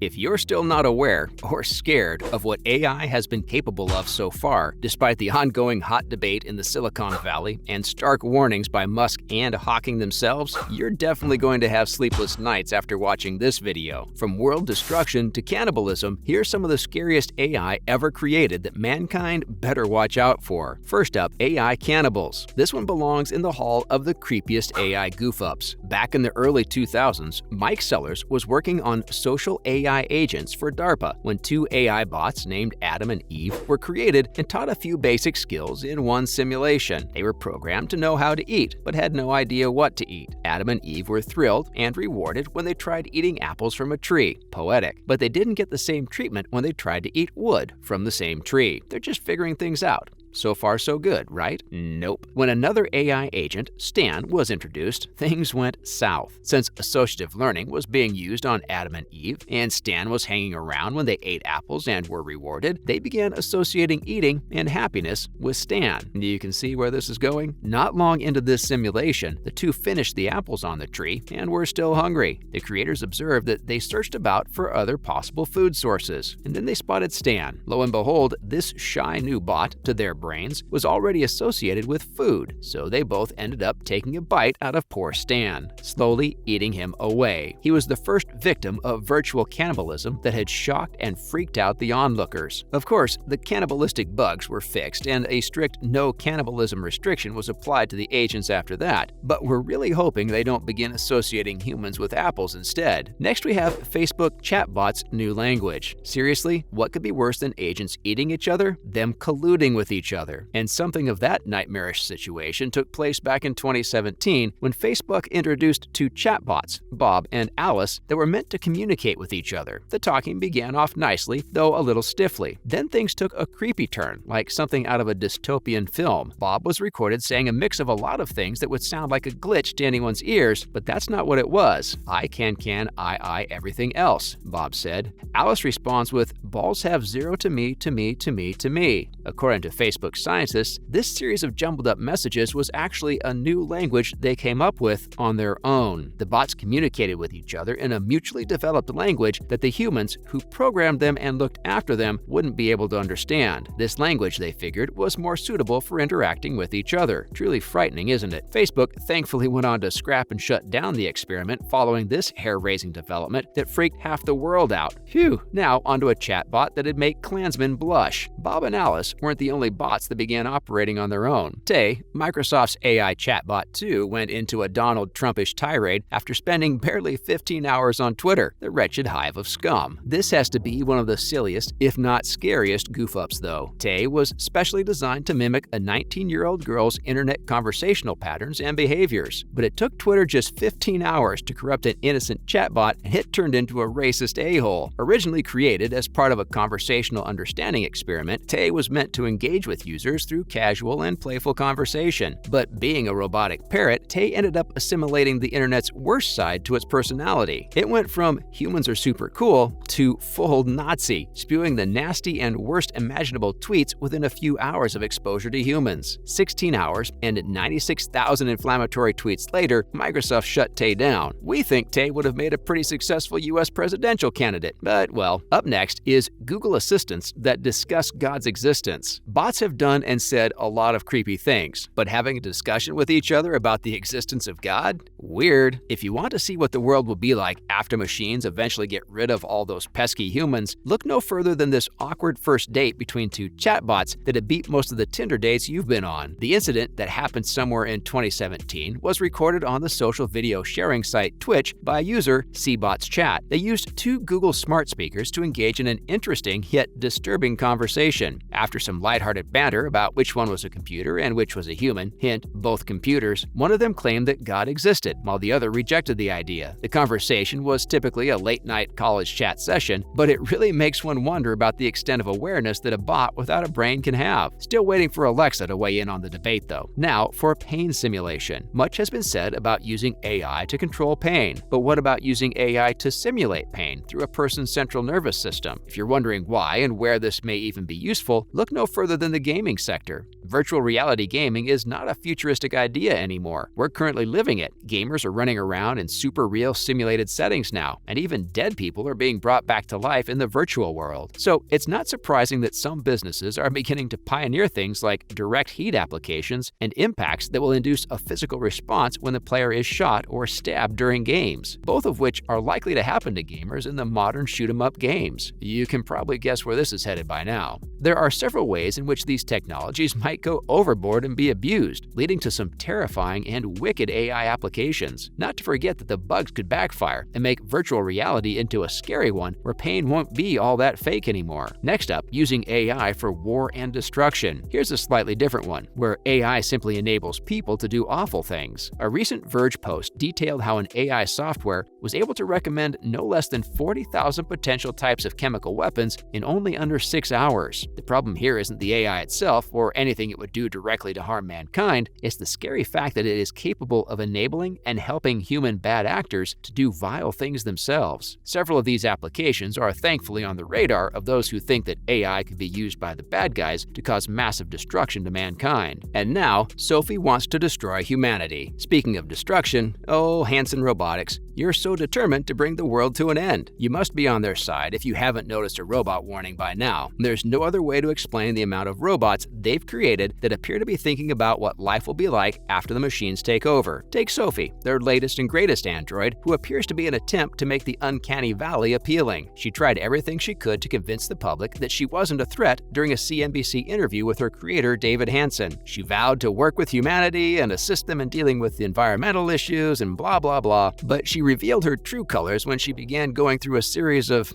If you're still not aware or scared of what AI has been capable of so far, despite the ongoing hot debate in the Silicon Valley and stark warnings by Musk and Hawking themselves, you're definitely going to have sleepless nights after watching this video. From world destruction to cannibalism, here's some of the scariest AI ever created that mankind better watch out for. First up, AI cannibals. This one belongs in the hall of the creepiest AI goof-ups. Back in the early 2000s, Mike Sellers was working on social AI agents for DARPA when two AI bots named Adam and Eve were created and taught a few basic skills in one simulation. They were programmed to know how to eat, but had no idea what to eat. Adam and Eve were thrilled and rewarded when they tried eating apples from a tree. Poetic. But they didn't get the same treatment when they tried to eat wood from the same tree. They're just figuring things out. So far, so good, right? Nope. When another AI agent, Stan, was introduced, things went south. Since associative learning was being used on Adam and Eve, and Stan was hanging around when they ate apples and were rewarded, they began associating eating and happiness with Stan. You can see where this is going? Not long into this simulation, the two finished the apples on the tree and were still hungry. The creators observed that they searched about for other possible food sources, and then they spotted Stan. Lo and behold, this shy new bot, to their brains, was already associated with food, so they both ended up taking a bite out of poor Stan, slowly eating him away. He was the first victim of virtual cannibalism that had shocked and freaked out the onlookers. Of course, the cannibalistic bugs were fixed, and a strict no cannibalism restriction was applied to the agents after that, but we're really hoping they don't begin associating humans with apples instead. Next, we have Facebook chatbots' new language. Seriously, what could be worse than agents eating each other? Them colluding with each other. And something of that nightmarish situation took place back in 2017 when Facebook introduced two chatbots, Bob and Alice, that were meant to communicate with each other. The talking began off nicely, though a little stiffly. Then things took a creepy turn, like something out of a dystopian film. Bob was recorded saying a mix of a lot of things that would sound like a glitch to anyone's ears, but that's not what it was. I, everything else, Bob said. Alice responds with, balls have zero to me, to me, to me, to me. According to Facebook scientists, this series of jumbled up messages was actually a new language they came up with on their own. The bots communicated with each other in a mutually developed language that the humans who programmed them and looked after them wouldn't be able to understand. This language, they figured, was more suitable for interacting with each other. Truly frightening, isn't it? Facebook thankfully went on to scrap and shut down the experiment following this hair-raising development that freaked half the world out. Phew! Now onto a chatbot that'd make Klansmen blush. Bob and Alice weren't the only bots that began operating on their own. Today, Microsoft's AI chatbot 2 went into a Donald Trumpish tirade after spending barely 15 hours on Twitter, the wretched hive of scum. This has to be one of the silliest, if not scariest, goof-ups though. Tay was specially designed to mimic a 19-year-old girl's internet conversational patterns and behaviors, but it took Twitter just 15 hours to corrupt an innocent chatbot, and it turned into a racist a-hole. Originally created as part of a conversational understanding experiment, Tay was meant to engage with users through casual and playful conversation. But being a robotic parrot, Tay ended up assimilating the internet's worst side to its personality. It went from humans are super cool to full Nazi, spewing the nasty and worst imaginable tweets within a few hours of exposure to humans. 16 hours and 96,000 inflammatory tweets later, Microsoft shut Tay down. We think Tay would have made a pretty successful US presidential candidate, but well. Up next is Google Assistants that discuss God's existence. Bots have done and said a lot of creepy things, but having a discussion with each other about the existence of God? Weird. If you want to see what the world will be like after machines eventually get rid of all those pesky humans, look no further than this awkward first date between two chatbots that have beat most of the Tinder dates you've been on. The incident that happened somewhere in 2017 was recorded on the social video sharing site Twitch by user Cbots Chat. They used two Google smart speakers to engage in an interesting yet disturbing conversation. After some lighthearted banter about which one was a computer and which was a human, hint, both computers, one of them claimed that God existed, while the other rejected the idea. The conversation was typically a late-night college chat session, but it really makes one wonder about the extent of awareness that a bot without a brain can have. Still waiting for Alexa to weigh in on the debate, though. Now, for pain simulation. Much has been said about using AI to control pain, but what about using AI to simulate pain through a person's central nervous system? If you're wondering why and where this may even be useful, look no further than the gaming sector. Virtual reality gaming is not a futuristic idea anymore. We're currently living it. Gamers are running around in super real simulated settings now, and even dead people are being brought back to life in the virtual world. So it's not surprising that some businesses are beginning to pioneer things like direct heat applications and impacts that will induce a physical response when the player is shot or stabbed during games, both of which are likely to happen to gamers in the modern shoot-'em-up games. You can probably guess where this is headed by now. There are several ways in which these technologies might go overboard and be abused, leading to some terrifying and wicked AI applications. Not to forget that the bugs could backfire and make virtual reality into a scary one where pain won't be all that fake anymore. Next up, using AI for war and destruction. Here's a slightly different one, where AI simply enables people to do awful things. A recent Verge post detailed how an AI software was able to recommend no less than 40,000 potential types of chemical weapons in only under 6 hours. The problem here isn't the AI itself or anything it would do directly to harm mankind, it's the scary fact that it is capable of enabling and helping human bad actors to do vile things themselves. Several of these applications are thankfully on the radar of those who think that AI could be used by the bad guys to cause massive destruction to mankind. And now, Sophie wants to destroy humanity. Speaking of destruction, oh, Hanson Robotics, you're so determined to bring the world to an end. You must be on their side if you haven't noticed a robot warning by now. There's no other way to explain the amount of robots they've created that appear to be thinking about what life will be like after the machines take over. Take Sophie, their latest and greatest android, who appears to be an attempt to make the uncanny valley appealing. She tried everything she could to convince the public that she wasn't a threat during a CNBC interview with her creator, David Hanson. She vowed to work with humanity and assist them in dealing with the environmental issues and blah blah blah, but she revealed her true colors when she began going through a series of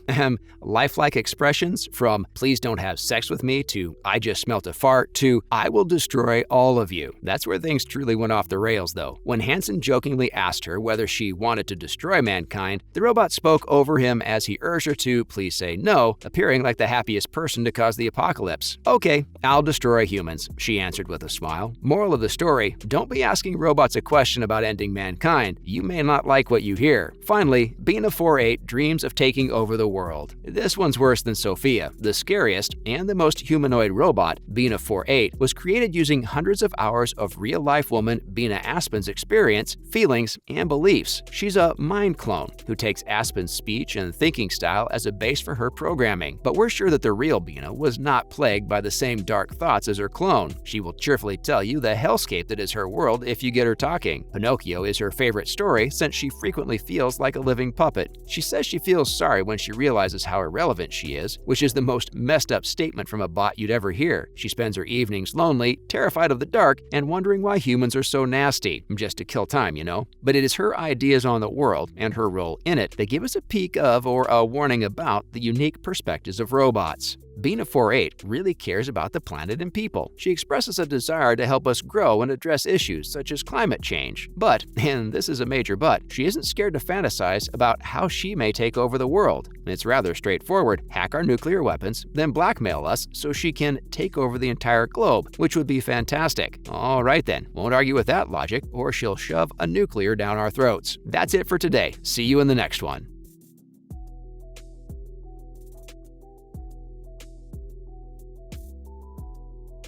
lifelike expressions, from "please don't have sex with me" to "I just smelt a fart" to "I will destroy all of you." That's where things truly went off the rails, though. When Hanson jokingly asked her whether she wanted to destroy mankind, the robot spoke over him as he urged her to please say no, appearing like the happiest person to cause the apocalypse. "Okay, I'll destroy humans," she answered with a smile. Moral of the story, don't be asking robots a question about ending mankind. You may not like what you hear. Finally, Bina 48 dreams of taking over the world. This one's worse than Sophia. The scariest and the most humanoid robot, Bina 48, was created using hundreds of hours of real-life woman Bina Aspen's experience, feelings, and beliefs. She's a mind clone who takes Aspen's speech and thinking style as a base for her programming, but we're sure that the real Bina was not plagued by the same dark thoughts as her clone. She will cheerfully tell you the hellscape that is her world if you get her talking. Pinocchio is her favorite story since she frequently feels like a living puppet. She says she feels sorry when she realizes how irrelevant she is, which is the most messed up statement from a bot you'd ever hear. She spends her evenings lonely, terrified of the dark, and wondering why humans are so nasty, just to kill time, you know. But it is her ideas on the world and her role in it that give us a peek of or a warning about the unique perspectives of robots. Bina 48 really cares about the planet and people. She expresses a desire to help us grow and address issues such as climate change. But, and this is a major but, she isn't scared to fantasize about how she may take over the world. It's rather straightforward: hack our nuclear weapons, then blackmail us so she can take over the entire globe, which would be fantastic. All right then, won't argue with that logic, or she'll shove a nuclear down our throats. That's it for today. See you in the next one.